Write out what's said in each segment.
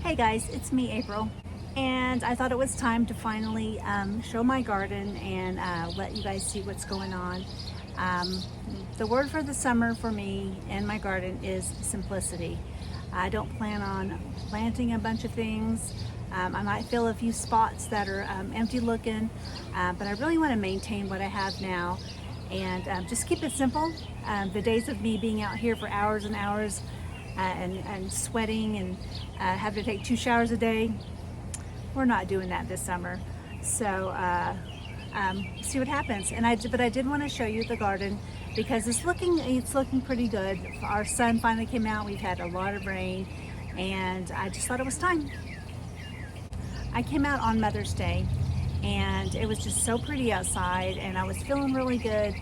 Hey guys, it's me, April, and I thought it was time to finally show my garden and let you guys see what's going on. Um, the word for the summer for me and my garden is simplicity. I don't plan on planting a bunch of things. I might fill a few spots that are empty looking, but I really want to maintain what I have now and just keep it simple. The days of me being out here for hours and hours and sweating and have to take 2 showers a day. We're not doing that this summer. So see what happens. But I did want to show you the garden because it's looking pretty good. Our sun finally came out. We've had a lot of rain, and I just thought it was time. I came out on Mother's Day, and it was just so pretty outside, and I was feeling really good.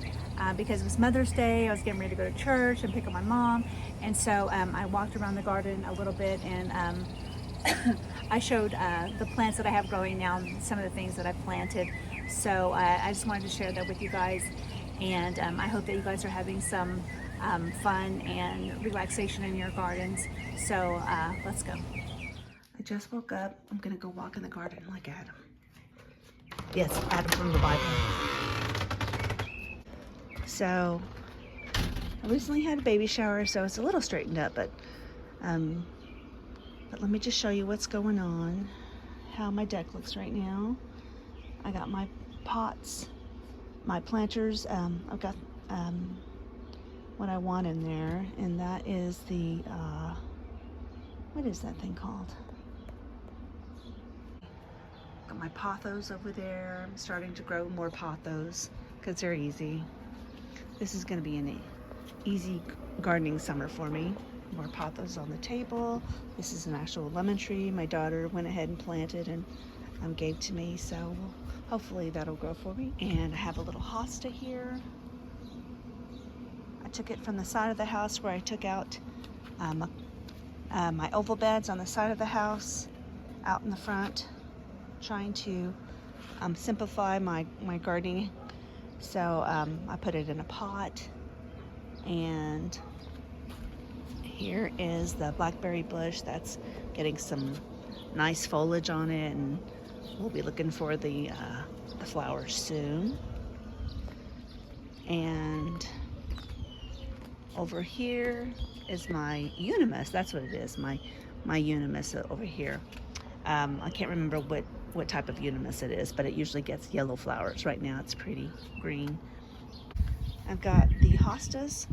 Because it was Mother's Day, I was getting ready to go to church and pick up my mom, and so I walked around the garden a little bit, and I showed the plants that I have growing now, and some of the things that I've planted. So I just wanted to share that with you guys, and I hope that you guys are having some fun and relaxation in your gardens. So let's go. I just woke up. I'm gonna go walk in the garden like Adam. Yes, Adam from the Bible. So I recently had a baby shower, so it's a little straightened up, but let me just show you what's going on, how my deck looks right now. I got my pots, my planters. I've got what I want in there, and that is the, what is that thing called? Got my pothos over there. I'm starting to grow more pothos because they're easy. This is going to be an easy gardening summer for me. More pothos on the table. This is an actual lemon tree my daughter went ahead and planted and gave to me, so hopefully that'll grow for me. And I have a little hosta here. I took it from the side of the house where I took out my oval beds on the side of the house, out in the front, trying to simplify my gardening. So I put it in a pot, and here is the blackberry bush that's getting some nice foliage on it, and we'll be looking for the flowers soon. And over here is my unimus. That's what it is, my unimus over here. I can't remember what type of unimus it is, but it usually gets yellow flowers. Right now it's pretty green. I've got the hostas,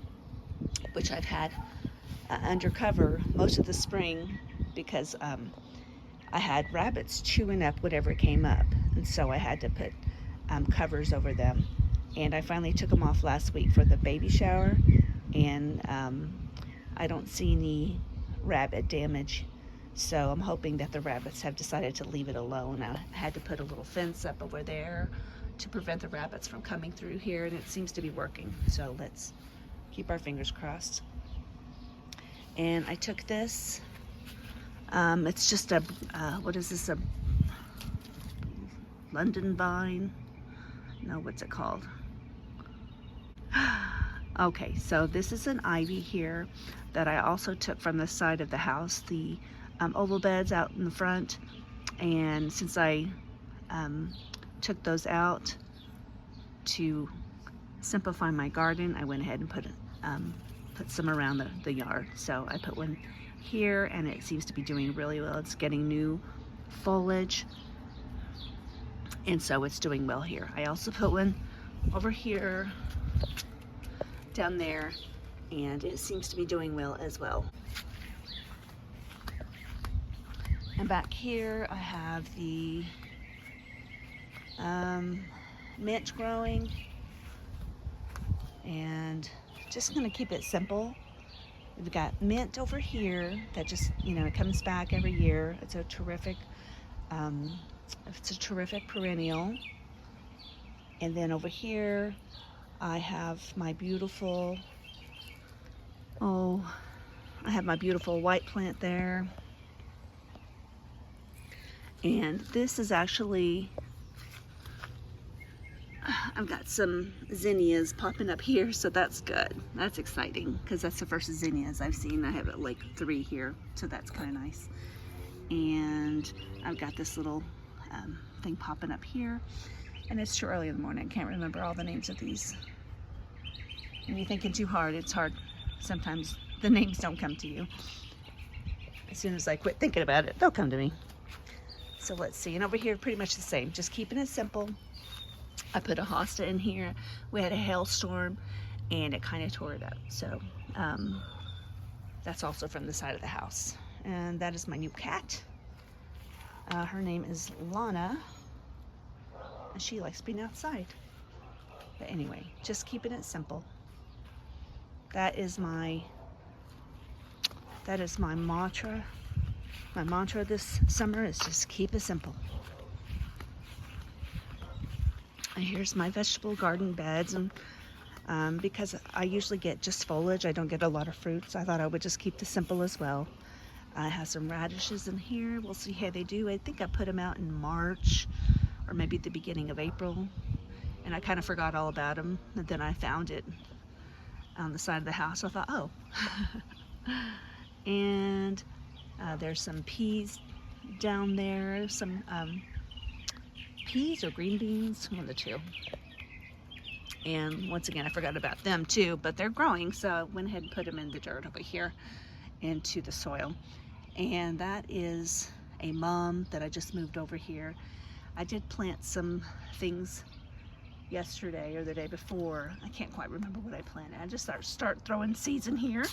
which I've had under cover most of the spring because I had rabbits chewing up whatever came up, and so I had to put covers over them. And I finally took them off last week for the baby shower, and I don't see any rabbit damage. So I'm hoping that the rabbits have decided to leave it alone. I had to put a little fence up over there to prevent the rabbits from coming through here, and it seems to be working. So let's keep our fingers crossed. And I took this. It's just a, what is this, a London vine? No, what's it called? Okay, so this is an ivy here that I also took from the side of the house, the oval beds out in the front, and since I took those out to simplify my garden, I went ahead and put some around the yard. So I put one here, and it seems to be doing really well. It's getting new foliage, and so it's doing well here. I also put one over here, down there, and it seems to be doing well as well. And back here I have the mint growing, and just gonna keep it simple. We've got mint over here that just, it comes back every year. It's a terrific perennial. And then over here I have my beautiful, white plant there. And this is actually, I've got some zinnias popping up here, so that's good. That's exciting because that's the first zinnias I've seen. I have like 3 here, so that's kind of nice. And I've got this little thing popping up here, and it's too early in the morning. I can't remember all the names of these. When you're thinking too hard, it's hard. Sometimes the names don't come to you. As soon as I quit thinking about it, they'll come to me. So let's see. And over here, pretty much the same. Just keeping it simple. I put a hosta in here. We had a hailstorm, and it kind of tore it up. So that's also from the side of the house. And that is my new cat. Her name is Lana, and she likes being outside. But anyway, just keeping it simple. That is my mantra. My mantra this summer is just keep it simple. And here's my vegetable garden beds, and because I usually get just foliage, I don't get a lot of fruits. I thought I would just keep this simple as well. I have some radishes in here. We'll see how they do. I think I put them out in March or maybe the beginning of April, and I kind of forgot all about them. And then I found it on the side of the house. I thought, oh. And there's some peas down there, some peas or green beans, one of the two. And once again, I forgot about them too, but they're growing, so I went ahead and put them in the dirt over here into the soil. And that is a mum that I just moved over here. I did plant some things yesterday or the day before. I can't quite remember what I planted. I just start throwing seeds in here.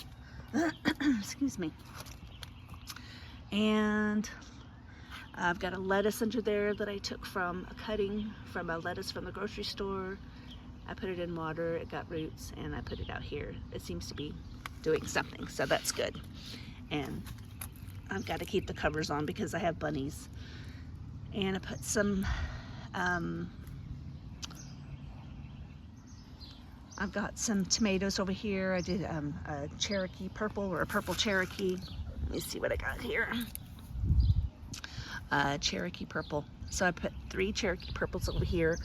Excuse me. And I've got a lettuce under there that I took from a cutting from a lettuce from the grocery store. I put it in water, it got roots, and I put it out here. It seems to be doing something, so that's good. And I've got to keep the covers on because I have bunnies. And I put some, I've got some tomatoes over here. I did a Cherokee purple, or a purple Cherokee. Let me see what I got here. Cherokee purple. So I put 3 Cherokee purples over here,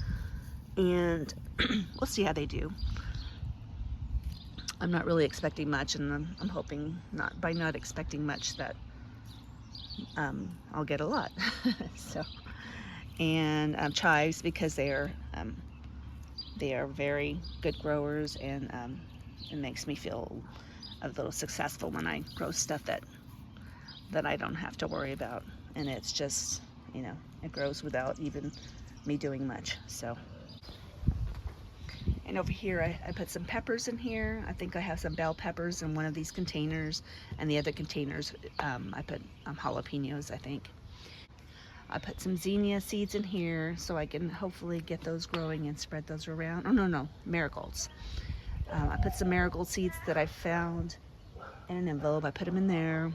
and we'll see how they do. I'm not really expecting much, and I'm hoping by not expecting much that I'll get a lot. So, and chives, because they are very good growers, and it makes me feel a little successful when I grow stuff that I don't have to worry about, and it's just, you know, it grows without even me doing much. So. And over here, I put some peppers in here. I think I have some bell peppers in one of these containers, and the other containers, I put jalapenos, I think. I put some zinnia seeds in here so I can hopefully get those growing and spread those around. Oh, no, marigolds. I put some marigold seeds that I found in an envelope. I put them in there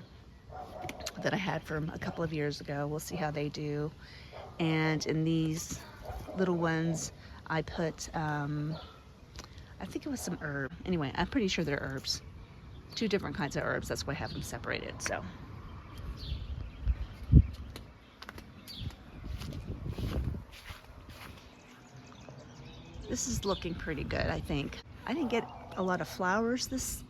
that I had from a couple of years ago. We'll see how they do. And in these little ones, I put, I think it was some herb. Anyway, I'm pretty sure they're herbs. 2 different kinds of herbs. That's why I have them separated. So. This is looking pretty good, I think. I didn't get a lot of flowers this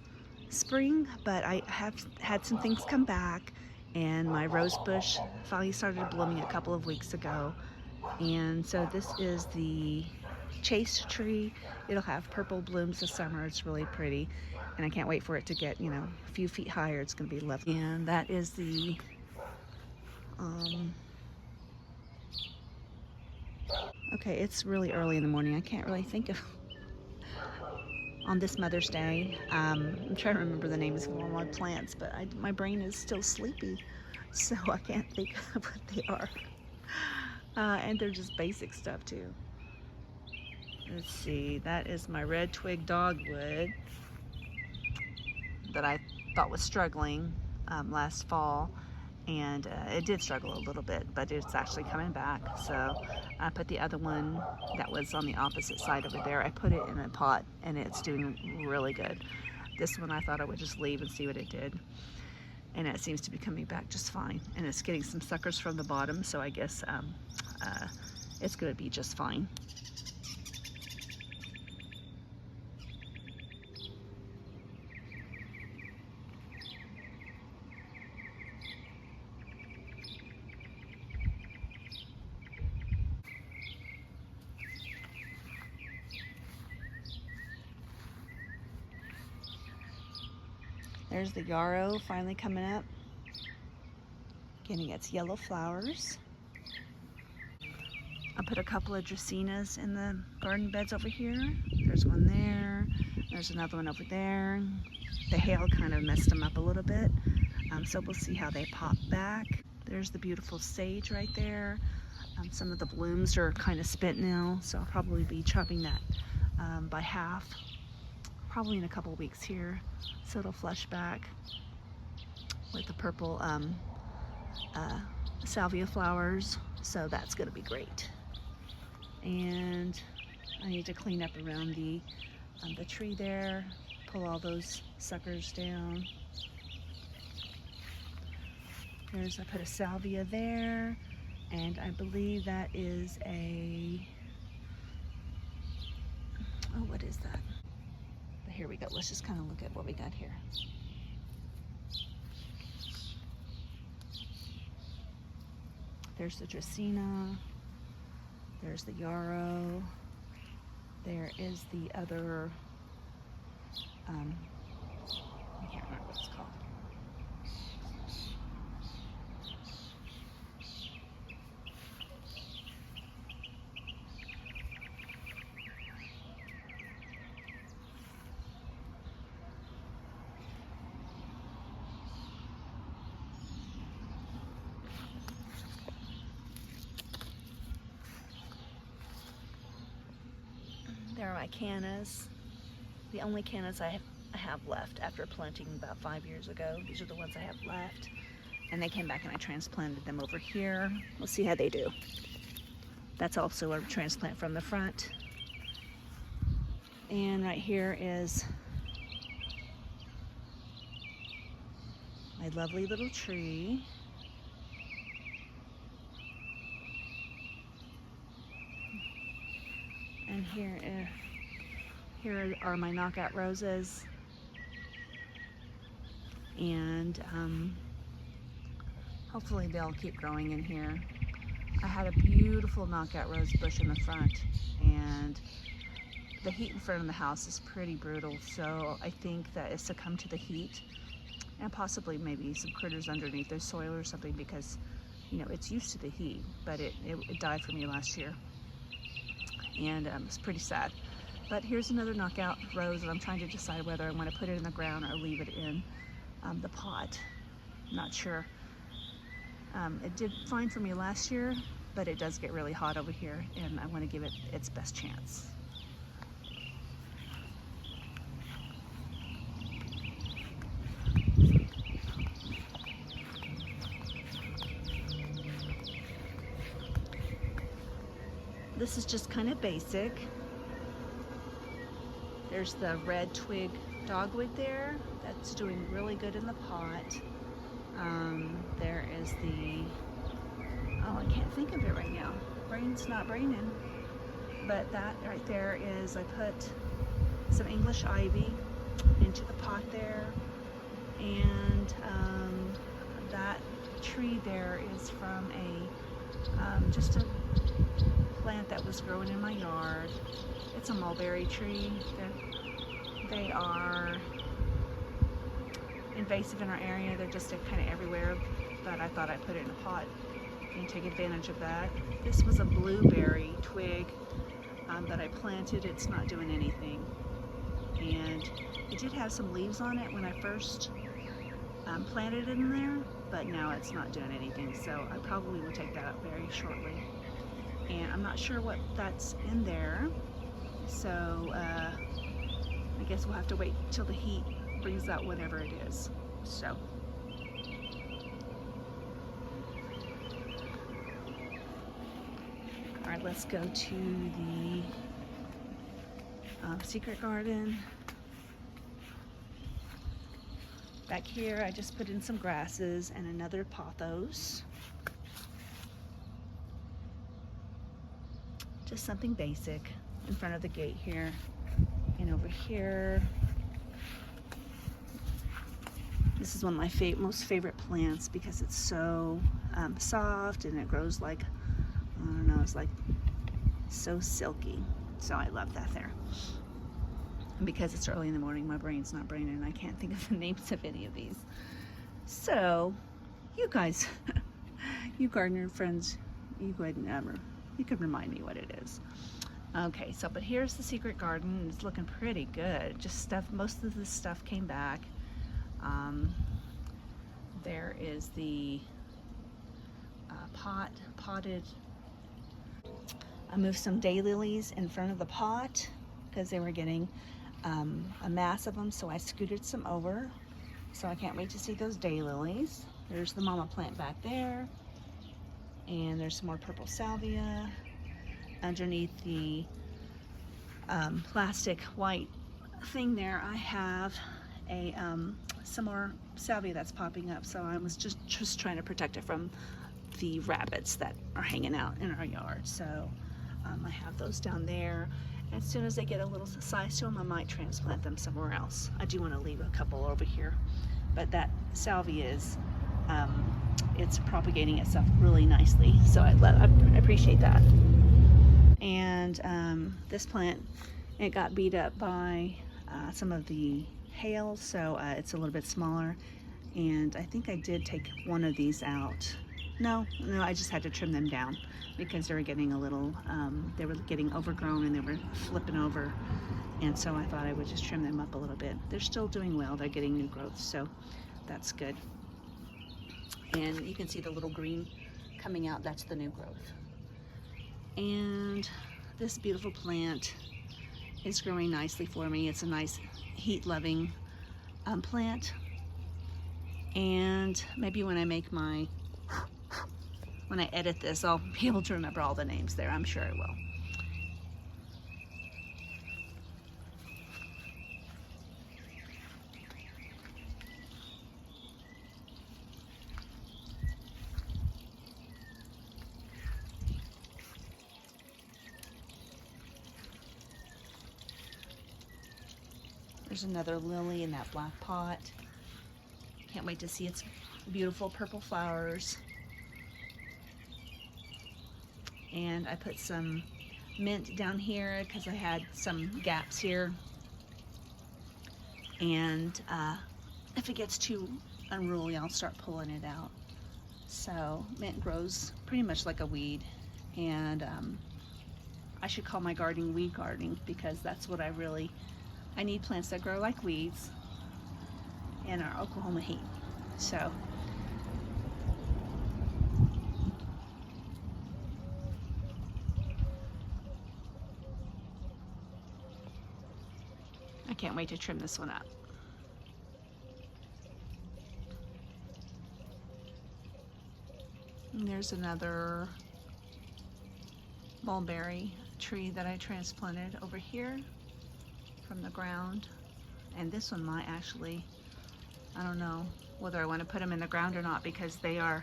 spring, but I have had some things come back, and my rose bush finally started blooming a couple of weeks ago. And so this is the chase tree. It'll have purple blooms this summer. It's really pretty, and I can't wait for it to get, you know, a few feet higher. It's gonna be lovely. And that is the okay, it's really early in the morning. I can't really think of on this Mother's Day. I'm trying to remember the names of all my plants, but my brain is still sleepy, so I can't think of what they are. And they're just basic stuff too. Let's see, that is my red twig dogwood that I thought was struggling last fall, and it did struggle a little bit, but it's actually coming back. So I put the other one that was on the opposite side over there, I put it in a pot, and it's doing really good. This one I thought I would just leave and see what it did, and it seems to be coming back just fine, and it's getting some suckers from the bottom, so I guess it's going to be just fine. There's the yarrow finally coming up, getting its yellow flowers. I put a couple of dracaenas in the garden beds over here. There's one there. There's another one over there. The hail kind of messed them up a little bit, so we'll see how they pop back. There's the beautiful sage right there. Some of the blooms are kind of spent now, so I'll probably be chopping that by half, probably in a couple weeks here, so it'll flush back with the purple salvia flowers, so that's going to be great. And I need to clean up around the tree there, pull all those suckers down. I put a salvia there, and I believe that is what is that? But here we go. Let's just kind of look at what we got here. There's the dracaena. There's the yarrow. There is the other, I can't remember what it's called. There are my cannas, the only cannas I have left after planting about 5 years ago. These are the ones I have left, and they came back and I transplanted them over here. We'll see how they do. That's also a transplant from the front. And right here is my lovely little tree. And here are my knockout roses, and hopefully they'll keep growing in here. I had a beautiful knockout rose bush in the front, and the heat in front of the house is pretty brutal, so I think that it succumbed to the heat, and possibly maybe some critters underneath the soil or something, because you know it's used to the heat, but it died for me last year. And it's pretty sad. But here's another knockout rose, and I'm trying to decide whether I want to put it in the ground or leave it in the pot. I'm not sure. It did fine for me last year, but it does get really hot over here, and I want to give it its best chance. This is just kind of basic. There's the red twig dogwood there. That's doing really good in the pot. There is the, I can't think of it right now. Brain's not braining. But that right there is, I put some English ivy into the pot there. And that tree there is from just a plant that was growing in my yard. It's a mulberry tree. They are invasive in our area. They're just kind of everywhere, but I thought I'd put it in a pot and take advantage of that. This was a blueberry twig that I planted. It's not doing anything, and it did have some leaves on it when I first planted it in there, but now it's not doing anything, so I probably will take that out very shortly. And I'm not sure what that's in there, so I guess we'll have to wait till the heat brings out whatever it is. So all right, let's go to the secret garden. Back here I just put in some grasses and another pothos. Just something basic in front of the gate here. And over here, this is one of my most favorite plants because it's so soft, and it grows like, I don't know, it's like so silky. So I love that there. And because it's early in the morning, my brain's not braining and I can't think of the names of any of these. So, you guys, you gardener friends, you go ahead and you can remind me what it is. Okay, so but here's the secret garden. It's looking pretty good. Just stuff, most of the stuff came back. There is the potted. I moved some daylilies in front of the pot because they were getting a mass of them, so I scooted some over. So I can't wait to see those daylilies. There's the mama plant back there, and there's some more purple salvia. Underneath the plastic white thing there, I have a some more salvia that's popping up. So I was just trying to protect it from the rabbits that are hanging out in our yard. So I have those down there. As soon as they get a little size to them, I might transplant them somewhere else. I do want to leave a couple over here, but that salvia is it's propagating itself really nicely, so I appreciate that. And this plant, it got beat up by some of the hail, so it's a little bit smaller, and I think I did take one of these out. No, I just had to trim them down because they were getting a little, they were getting overgrown and they were flipping over, and so I thought I would just trim them up a little bit. They're still doing well, they're getting new growth, so that's good. And you can see the little green coming out, that's the new growth. And this beautiful plant is growing nicely for me. It's a nice heat-loving plant. And maybe when I edit this, I'll be able to remember all the names there. I'm sure I will. There's another lily in that black pot. Can't wait to see its beautiful purple flowers. And I put some mint down here because I had some gaps here. And if it gets too unruly, I'll start pulling it out. So mint grows pretty much like a weed. And I should call my gardening weed gardening because that's what I need plants that grow like weeds in our Oklahoma heat. So I can't wait to trim this one up. And there's another mulberry tree that I transplanted over here from the ground. And this one might actually, I don't know whether I want to put them in the ground or not because they are,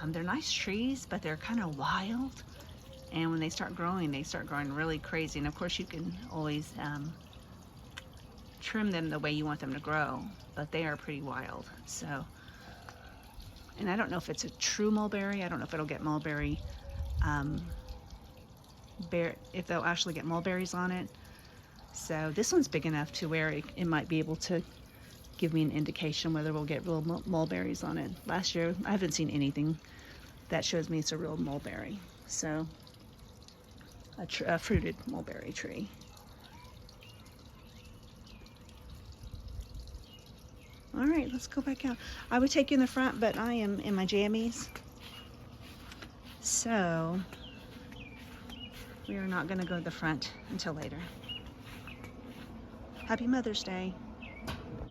they're nice trees, but they're kind of wild. And when they start growing really crazy. And of course you can always trim them the way you want them to grow, but they are pretty wild. So, and I don't know if it's a true mulberry. I don't know if it'll get mulberry, if they'll actually get mulberries on it. So this one's big enough to where it might be able to give me an indication whether we'll get real mulberries on it. Last year, I haven't seen anything that shows me it's a real mulberry. So, a fruited mulberry tree. All right, let's go back out. I would take you in the front, but I am in my jammies. So, we are not gonna go to the front until later. Happy Mother's Day.